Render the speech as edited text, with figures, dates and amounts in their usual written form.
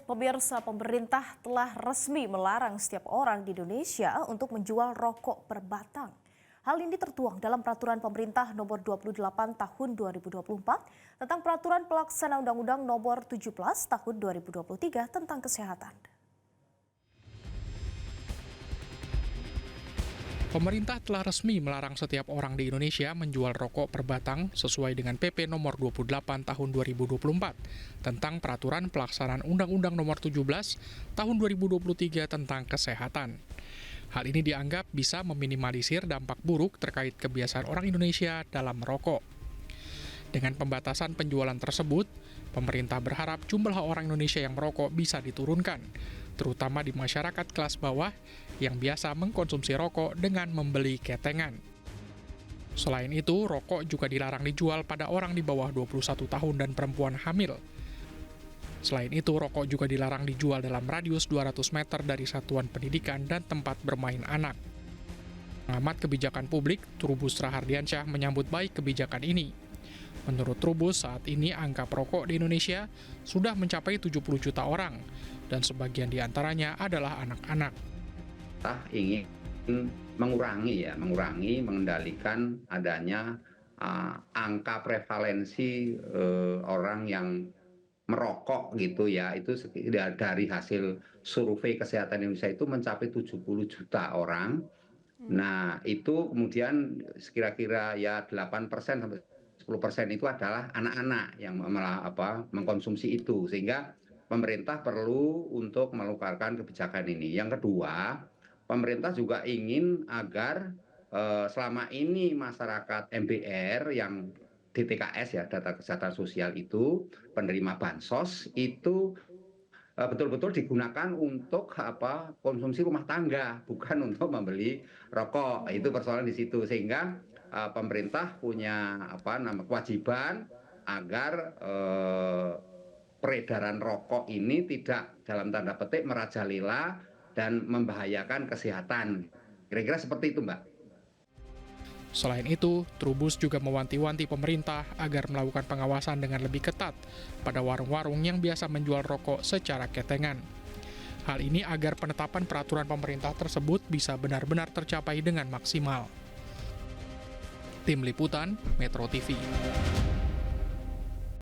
Pemirsa, pemerintah telah resmi melarang setiap orang di Indonesia untuk menjual rokok per batang. Hal ini tertuang dalam Peraturan Pemerintah Nomor 28 Tahun 2024 tentang Peraturan Pelaksana Undang-Undang Nomor 17 Tahun 2023 tentang Kesehatan. Pemerintah telah resmi melarang setiap orang di Indonesia menjual rokok per batang sesuai dengan PP Nomor 28 Tahun 2024 tentang Peraturan Pelaksanaan Undang-Undang Nomor 17 Tahun 2023 tentang Kesehatan. Hal ini dianggap bisa meminimalisir dampak buruk terkait kebiasaan orang Indonesia dalam merokok. Dengan pembatasan penjualan tersebut, pemerintah berharap jumlah orang Indonesia yang merokok bisa diturunkan, terutama di masyarakat kelas bawah yang biasa mengkonsumsi rokok dengan membeli ketengan. Selain itu, rokok juga dilarang dijual pada orang di bawah 21 tahun dan perempuan hamil. Selain itu, rokok juga dilarang dijual dalam radius 200 meter dari satuan pendidikan dan tempat bermain anak. Pengamat kebijakan publik, Trubus Rahardiansyah menyambut baik kebijakan ini. Menurut Trubus, saat ini angka perokok di Indonesia sudah mencapai 70 juta orang, dan sebagian di antaranya adalah anak-anak. Kita ingin mengendalikan adanya angka prevalensi orang yang merokok gitu ya, itu dari hasil survei kesehatan Indonesia itu mencapai 70 juta orang. Nah, itu kemudian kira-kira ya 8% sampai 10% itu adalah anak-anak yang mengkonsumsi itu, sehingga pemerintah perlu untuk mengeluarkan kebijakan ini. Yang kedua, pemerintah juga ingin agar selama ini masyarakat MBR yang DTKS ya, data kesehatan sosial itu, penerima bansos itu betul-betul digunakan untuk konsumsi rumah tangga, bukan untuk membeli rokok. Itu persoalan di situ, sehingga pemerintah punya kewajiban agar peredaran rokok ini tidak dalam tanda petik merajalela dan membahayakan kesehatan. Kira-kira seperti itu, Mbak. Selain itu, Trubus juga mewanti-wanti pemerintah agar melakukan pengawasan dengan lebih ketat pada warung-warung yang biasa menjual rokok secara ketengan. Hal ini agar penetapan peraturan pemerintah tersebut bisa benar-benar tercapai dengan maksimal. Tim Liputan, Metro TV.